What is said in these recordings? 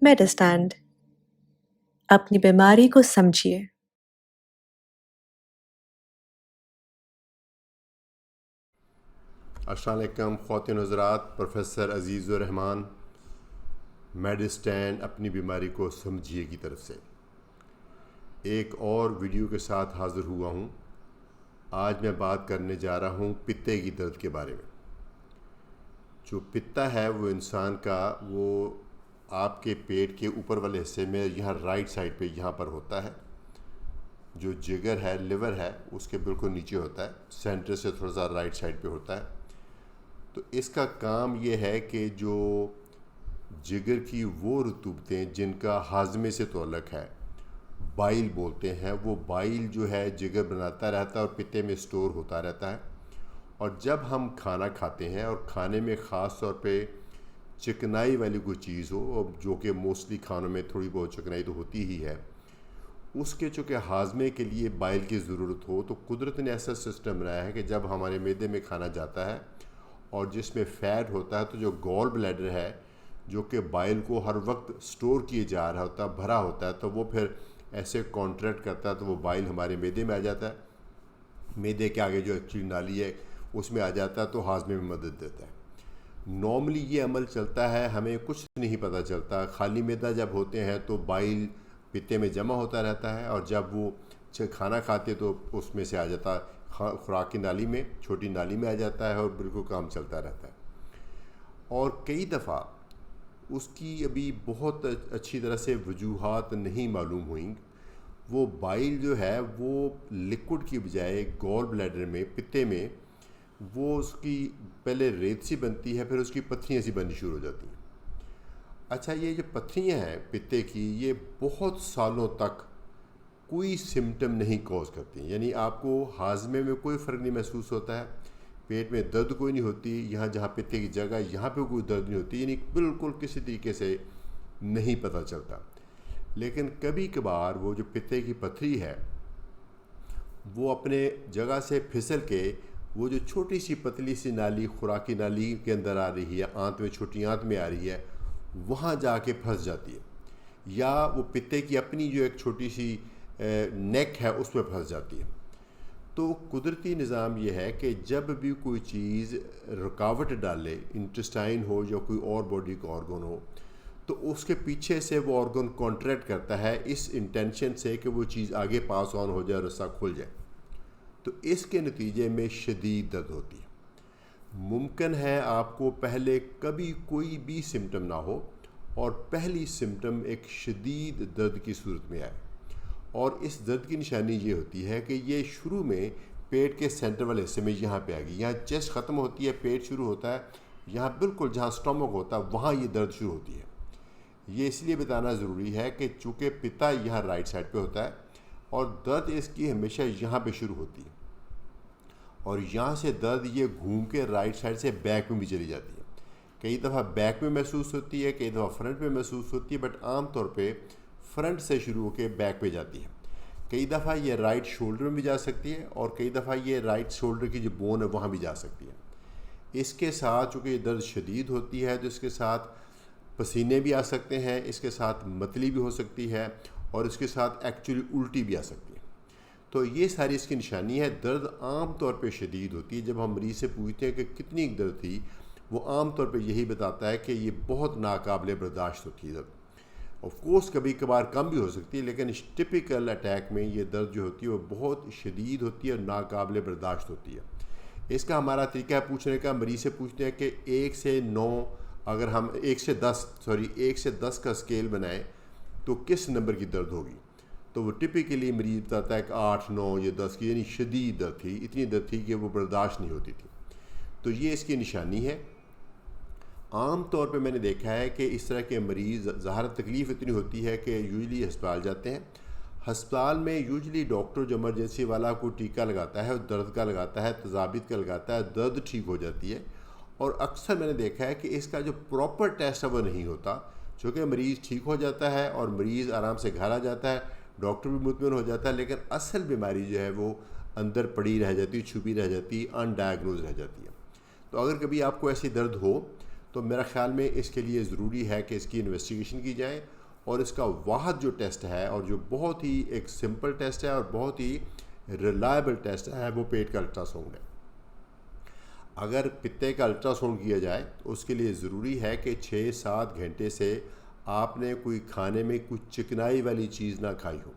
मेडिस्टैंड अपनी बीमारी को समझिए। अस्सलाम वालेकुम ख़वातीन हज़रात, प्रोफेसर अज़ीज़ुर रहमान मेडिस्टैंड अपनी बीमारी को समझिए की तरफ से एक और वीडियो के साथ हाज़िर हुआ हूँ। आज मैं बात करने जा रहा हूँ पित्ते की दर्द के बारे में। जो पित्ता है वो इंसान का वो आपके पेट के ऊपर वाले हिस्से में यहाँ राइट साइड पे यहाँ पर होता है। जो जिगर है, लिवर है, उसके बिल्कुल नीचे होता है, सेंटर से थोड़ा सा राइट साइड पे होता है। तो इसका काम ये है कि जो जिगर की वो रतूबतें जिनका हाजमे से तल्लुक़ है, बाइल बोलते हैं, वो बाइल जो है जिगर बनाता रहता है और पित्ते में स्टोर होता रहता है। और जब हम खाना खाते हैं और खाने में ख़ास तौर पे चिकनाई वाली कोई चीज़ हो, जो कि मोस्टली खानों में थोड़ी बहुत चिकनाई तो होती ही है, उसके चूँकि हाजमे के लिए बाइल की ज़रूरत हो, तो कुदरत ने ऐसा सिस्टम बनाया है कि जब हमारे मैदे में खाना जाता है और जिसमें फ़ैट होता है, तो जो गॉल ब्लैडर है जो कि बाइल को हर वक्त स्टोर किए जा रहा होता है, भरा होता है, तो वो फिर ऐसे कॉन्ट्रैक्ट करता है, तो वो बाइल हमारे मैदे में आ जाता है। मैदे के आगे जो एक्चुअली नाली है उसमें आ जाता है, तो हाजमे में मदद देता है। नॉर्मली ये अमल चलता है, हमें कुछ नहीं पता चलता। खाली मैदा जब होते हैं तो बाइल पित्ते में जमा होता रहता है, और जब वो खाना खाते तो उसमें से आ जाता है, खुराक की नाली में, छोटी नाली में आ जाता है, और बिल्कुल काम चलता रहता है। और कई दफ़ा उसकी अभी बहुत अच्छी तरह से वजूहात नहीं मालूम हुई। वो बाइल जो है वो लिक्विड की बजाय गॉल ब्लैडर में, पित्ते में, वो उसकी पहले रेत सी बनती है, फिर उसकी पत्थरियाँ सी बननी शुरू हो जाती हैं। अच्छा, ये जो पत्थरियाँ हैं पित्ते की, ये बहुत सालों तक कोई सिम्टम नहीं कॉज करती। यानी आपको हाजमे में कोई फ़र्क नहीं महसूस होता है, पेट में दर्द कोई नहीं होती, यहाँ जहाँ पित्ते की जगह है यहाँ पे कोई दर्द नहीं होती, यानी बिल्कुल किसी तरीके से नहीं पता चलता। लेकिन कभी कभार वो जो पित्ते की पथरी है वो अपने जगह से फिसल के वो जो छोटी सी पतली सी नाली, खुराकी नाली के अंदर आ रही है, आंत में, छोटी आंत में आ रही है, वहाँ जाके फंस जाती है। या वो पित्ते की अपनी जो एक छोटी सी नेक है उसमें फंस जाती है। तो कुदरती निज़ाम ये है कि जब भी कोई चीज़ रुकावट डाले, इंटेस्टाइन हो या कोई और बॉडी का ऑर्गन हो, तो उसके पीछे से वो ऑर्गन कॉन्ट्रैक्ट करता है इस इंटेंशन से कि वो चीज़ आगे पास ऑन हो जाए, रास्ता खुल जाए। तो इसके नतीजे में शदीद दर्द होती है। मुमकिन है आपको पहले कभी कोई भी सिम्टम ना हो और पहली सिम्टम एक शदीद दर्द की सूरत में आए। और इस दर्द की निशानी ये होती है कि ये शुरू में पेट के सेंटर वाले हिस्से में यहाँ पे आ गई, यहाँ चेस्ट ख़त्म होती है, पेट शुरू होता है, यहाँ बिल्कुल जहाँ स्टमक होता है वहाँ ये दर्द शुरू होती है। ये इसलिए बताना ज़रूरी है कि चूँकि पिता यहाँ राइट साइड पे होता है और दर्द इसकी हमेशा यहाँ पे शुरू होती है, और यहाँ से दर्द ये घूम के राइट साइड से बैक में भी चली जाती है। कई दफ़ा बैक में महसूस होती है, कई दफ़ा फ्रंट में महसूस होती है, बट आम तौर पे फ्रंट से शुरू होकर बैक पे जाती है। कई दफ़ा ये राइट शोल्डर में भी जा सकती है, और कई दफ़ा ये राइट शोल्डर की जो बोन है वहाँ भी जा सकती है। इसके साथ चूँकि ये दर्द शदीद होती है, तो इसके साथ पसीने भी आ सकते हैं, इसके साथ मतली भी हो सकती है, और इसके साथ एक्चुअली उल्टी भी आ सकती है। तो ये सारी इसकी निशानी है। दर्द आम तौर पे शदीद होती है। जब हम मरीज़ से पूछते हैं कि कितनी दर्द थी, वो आम तौर पे यही बताता है कि ये बहुत नाकाबिले बर्दाश्त होती है दर्द। ऑफ कोर्स कभी कभार कम भी हो सकती है, लेकिन इस टिपिकल अटैक में ये दर्द जो होती है वो बहुत शदीद होती है और नाकाबिले बर्दाश्त होती है। इसका हमारा तरीका है पूछने का, मरीज़ से पूछते हैं कि 1 से 9, अगर हम 1 से 10 का स्केल बनाएं तो किस नंबर की दर्द होगी। तो वो टिपिकली मरीज़ बताता है कि 8, 9 या 10 की, यानी शदीद दर्द थी, इतनी दर्द थी कि वो बर्दाश्त नहीं होती थी। तो ये इसकी निशानी है। आम तौर पे मैंने देखा है कि इस तरह के मरीज़, ज़ाहिर तकलीफ़ इतनी होती है कि यूजली अस्पताल जाते हैं। हस्पताल में यूजली डॉक्टर जो इमरजेंसी वाला कोई टीका लगाता है, दर्द का लगाता है, तजाबित का लगाता है, दर्द ठीक हो जाती है। और अक्सर मैंने देखा है कि इसका जो प्रॉपर टेस्ट है वो नहीं होता, चूँकि मरीज़ ठीक हो जाता है और मरीज़ आराम से घर आ जाता है, डॉक्टर भी मुतमिन हो जाता है, लेकिन असल बीमारी जो है वो अंदर पड़ी रह जाती है, छुपी रह जाती है, अनडायग्नोज रह जाती है। तो अगर कभी आपको ऐसी दर्द हो तो मेरा ख़्याल में इसके लिए ज़रूरी है कि इसकी इन्वेस्टिगेशन की जाए और इसका वाहद जो टेस्ट है और जो बहुत ही एक सिंपल टेस्ट है और बहुत ही रिलायबल टेस्ट है वो पेट का अल्ट्रासाउंड है। अगर पित्ते का अल्ट्रासाउंड किया जाए तो उसके लिए ज़रूरी है कि 6-7 घंटे से आपने कोई खाने में कुछ चिकनाई वाली चीज़ ना खाई हो,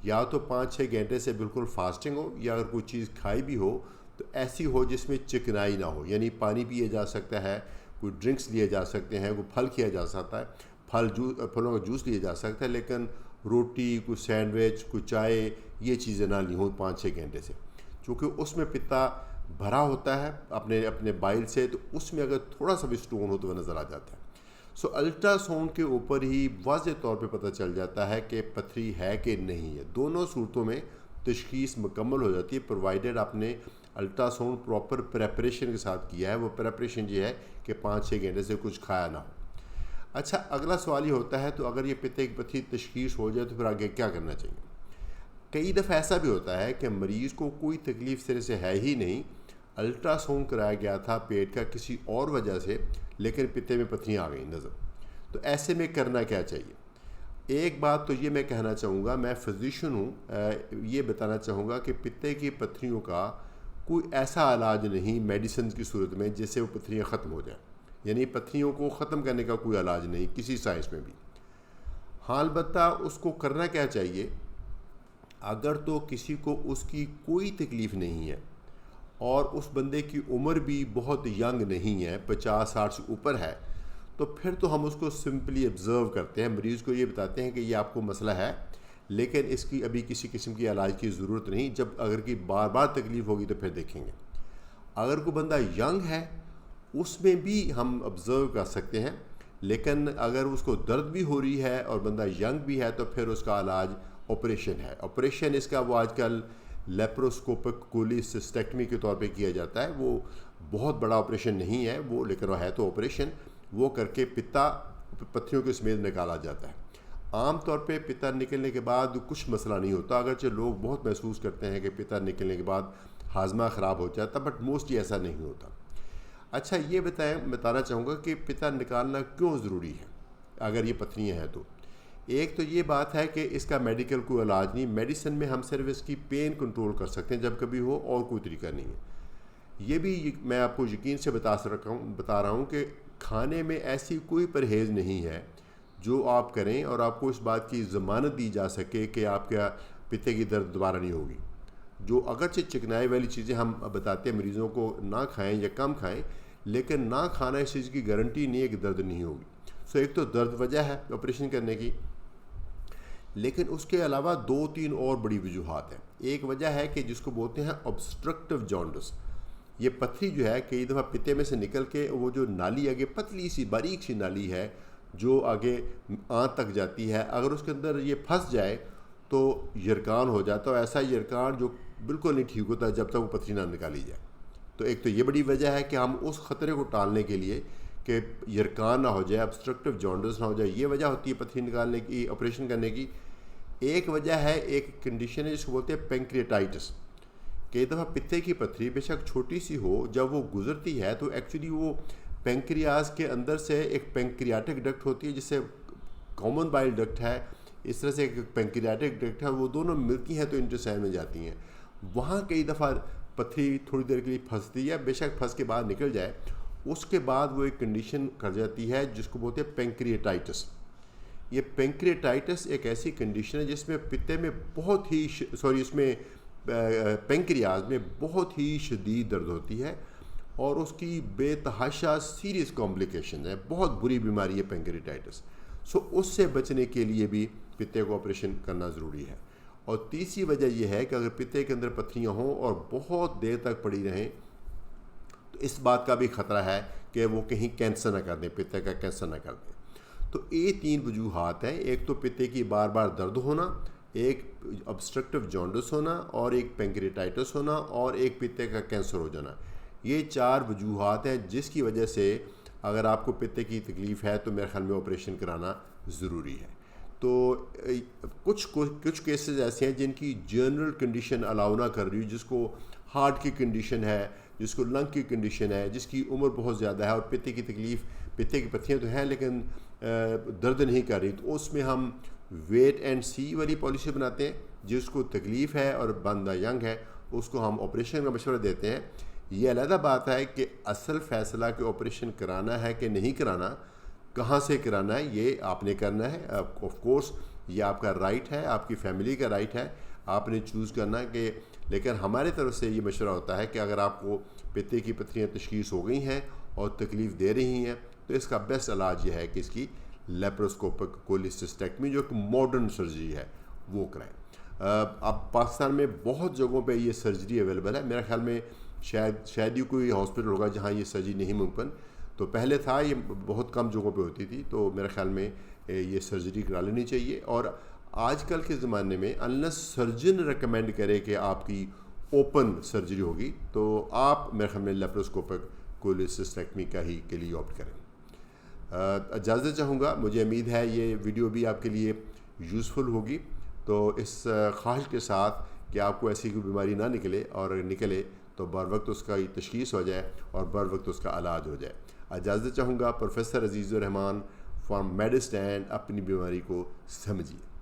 या तो 5-6 घंटे से बिल्कुल फास्टिंग हो, या अगर कोई चीज़ खाई भी हो तो ऐसी हो जिसमें चिकनाई ना हो, यानी पानी पिया जा सकता है, कोई ड्रिंक्स लिए जा सकते हैं, कोई फल किया जा सकता है, फलों का जूस लिया जा सकता है, लेकिन रोटी, कोई सैंडविच, कोई चाय, ये चीज़ें ना ली हों 5-6 घंटे से, क्योंकि उसमें पित्ता भरा होता है अपने अपने बाइल से, तो उसमें अगर थोड़ा सा भी स्टोन हो तो वह नज़र आ जाता है। सो अल्ट्रासाउंड के ऊपर ही वाज़ेह तौर पे पता चल जाता है कि पथरी है कि नहीं है। दोनों सूरतों में तशख़ीस मुकम्मल हो जाती है, प्रोवाइडेड आपने अल्ट्रासाउंड प्रॉपर प्रेपरेशन के साथ किया है। वो प्रेपरेशन ये है कि 5-6 घंटे से कुछ खाया ना हो। अच्छा, अगला सवाल ये होता है, तो अगर ये पित्ते की पथरी तशख़ीस हो जाए तो फिर आगे क्या करना चाहिए? कई दफ़ा ऐसा भी होता है कि मरीज़ को कोई तकलीफ़ सिरे से है ही नहीं, अल्ट्रासाउंड कराया गया था पेट का किसी और वजह से, लेकिन पित्ते में पथरियाँ आ गई नज़र। तो ऐसे में करना क्या चाहिए? एक बात तो ये मैं कहना चाहूँगा, मैं फिजिशियन हूँ, ये बताना चाहूँगा कि पित्ते की पथरियों का कोई ऐसा इलाज नहीं मेडिसिन की सूरत में जिससे वो पथरियाँ ख़त्म हो जाएँ, यानी पथरियों को ख़त्म करने का कोई इलाज नहीं किसी साइंस में भी। हाँ, अलबत्ता उसको करना क्या चाहिए, अगर तो किसी को उसकी कोई तकलीफ़ नहीं है और उस बंदे की उम्र भी बहुत यंग नहीं है, 50-60 से ऊपर है, तो फिर तो हम उसको सिंपली ऑब्ज़र्व करते हैं, मरीज़ को ये बताते हैं कि ये आपको मसला है, लेकिन इसकी अभी किसी किस्म की इलाज की ज़रूरत नहीं, जब अगर की बार बार तकलीफ़ होगी तो फिर देखेंगे। अगर कोई बंदा यंग है उसमें भी हम ऑब्ज़र्व कर सकते हैं, लेकिन अगर उसको दर्द भी हो रही है और बंदा यंग भी है तो फिर उसका इलाज ऑपरेशन है। ऑपरेशन इसका वो आजकल लेप्रोस्कोपिक कोलिसिस्टेक्टमी के तौर पे किया जाता है। वो बहुत बड़ा ऑपरेशन नहीं है वो, लेकिन वो है तो ऑपरेशन, वो करके पित्ता पत्थरियों के समेत निकाला जाता है। आम तौर पे पित्ता निकलने के बाद कुछ मसला नहीं होता, अगरचे लोग बहुत महसूस करते हैं कि पित्ता निकलने के बाद हाजमा ख़राब हो जाता, बट मोस्टली ऐसा नहीं होता। अच्छा, ये बताना चाहूँगा कि पित्ता निकालना क्यों ज़रूरी है अगर ये पथरियाँ हैं तो। एक तो ये बात है कि इसका मेडिकल कोई इलाज नहीं, मेडिसिन में हम सिर्फ इसकी पेन कंट्रोल कर सकते हैं जब कभी हो, और कोई तरीका नहीं है। ये भी मैं आपको यकीन से बता रहा हूँ कि खाने में ऐसी कोई परहेज़ नहीं है जो आप करें और आपको इस बात की ज़मानत दी जा सके कि आपका पित्ते की दर्द दोबारा नहीं होगी। जो अगरचे चिकनाई वाली चीज़ें हम बताते हैं मरीज़ों को ना खाएं या कम खाएं, लेकिन ना खाना इस चीज़ की गारंटी नहीं है कि दर्द नहीं होगी। सो एक तो दर्द वजह है ऑपरेशन करने की, लेकिन उसके अलावा 2-3 और बड़ी वजूहात हैं। एक वजह है कि जिसको बोलते हैं ऑब्स्ट्रक्टिव जॉन्डिस। ये पथरी जो है कई दफ़ा पित्ते में से निकल के वो जो नाली आगे पतली सी बारीक सी नाली है जो आगे आंत तक जाती है, अगर उसके अंदर ये फंस जाए तो यरकान हो जाता है, ऐसा यरकान जो बिल्कुल नहीं ठीक होता जब तक वो पथरी ना निकाली जाए। तो एक तो ये बड़ी वजह है कि हम उस ख़तरे को टालने के लिए कि यरकान ना हो जाए, ऑब्स्ट्रक्टिव जॉन्डिस ना हो जाए, ये वजह होती है पथरी निकालने की, ऑपरेशन करने की। एक वजह है, एक कंडीशन है जिसको बोलते हैं पेंक्रियाटाइटिस। कई दफ़ा पित्ते की पथरी बेशक छोटी सी हो, जब वो गुजरती है तो एक्चुअली वो पेंक्रियाज के अंदर से एक पेंक्रियाटिक डक्ट होती है जिससे कॉमन बाइल डक्ट है, इस तरह से एक पेंक्रियाटिक डक्ट है, वो दोनों मिलती हैं तो इंटेस्टाइन में जाती हैं। वहाँ कई दफ़ा पथरी थोड़ी देर के लिए फंसती है, बेशक फंस के बाहर निकल जाए, उसके बाद वो एक कंडीशन कर जाती है जिसको बोलते हैं पेंक्रियाटाइटिस। ये पेंक्रियाटाइटिस एक ऐसी कंडीशन है जिसमें पित्ते में बहुत ही इसमें पेंक्रियाज में बहुत ही शदीद दर्द होती है और उसकी बेतहाशा सीरियस कॉम्प्लिकेशन है, बहुत बुरी बीमारी है पेंक्रियाटाइटिस। सो उससे बचने के लिए भी पित्ते को ऑपरेशन करना ज़रूरी है। और तीसरी वजह यह है कि अगर पित्ते के अंदर पथरियाँ हों और बहुत देर तक पड़ी रहें तो इस बात का भी ख़तरा है कि वो कहीं कैंसर ना कर दें, पित्ते का कैंसर ना कर दें। तो ये 3 वजूहात हैं, एक तो पित्ते की बार बार दर्द होना, एक ऑब्स्ट्रक्टिव जॉन्डिस होना और एक पेंक्रियाटाइटिस होना और एक पित्ते का कैंसर हो जाना। ये 4 वजूहात हैं जिसकी वजह से अगर आपको पित्ते की तकलीफ़ है तो मेरे ख्याल में ऑपरेशन कराना ज़रूरी है। तो कुछ केसेस ऐसे हैं जिनकी जनरल कंडीशन अलाउ ना कर रही हो, जिसको हार्ट की कंडीशन है, जिसको लंग की कंडीशन है, जिसकी उम्र बहुत ज़्यादा है और पित्ते की तकलीफ़, पित्ते की पत्तियाँ तो हैं लेकिन दर्द नहीं कर रही, तो उसमें हम वेट एंड सी वाली पॉलिसी बनाते हैं। जिसको तकलीफ़ है और बंदा यंग है उसको हम ऑपरेशन का मशवरा देते हैं। ये अलग बात है कि असल फ़ैसला कि ऑपरेशन कराना है कि नहीं कराना, कहाँ से कराना है, ये आपने करना है। ऑफ कोर्स ये आपका राइट है, आपकी फैमिली का राइट है, आपने चूज़ करना है कि, लेकिन हमारे तरफ से ये मशवरा होता है कि अगर आपको पित्ते की पत्थरियाँ तशख़ीस हो गई हैं और तकलीफ़ दे रही हैं तो इसका बेस्ट इलाज यह है कि इसकी लेप्रोस्कोपिक कोलिसिस्टेक्टमी, जो कि मॉडर्न सर्जरी है, वो कराएं। अब पाकिस्तान में बहुत जगहों पे ये सर्जरी अवेलेबल है। मेरे ख्याल में शायद ही कोई हॉस्पिटल होगा जहाँ ये सर्जरी नहीं मुमकिन। तो पहले था, ये बहुत कम जगहों पे होती थी, तो मेरे ख्याल में ये सर्जरी करा लेनी चाहिए। और आजकल के ज़माने में अनलेस सर्जन रिकमेंड करे कि आपकी ओपन सर्जरी होगी तो आप मेरे ख्याल में लेप्रोस्कोपिक कोलिसिस्टेक्टमी का ही के लिए ऑप्ट करें। इजाज़त चाहूँगा। मुझे उम्मीद है ये वीडियो भी आपके लिए यूज़फुल होगी। तो इस ख्वाहिश के साथ कि आपको ऐसी कोई बीमारी ना निकले, और निकले तो बर वक्त उसका तशख़ीस हो जाए और बर वक्त उसका इलाज हो जाए। इजाज़त चाहूँगा। Professor Azizur Rahman from Medistand. अपनी बीमारी को समझिए।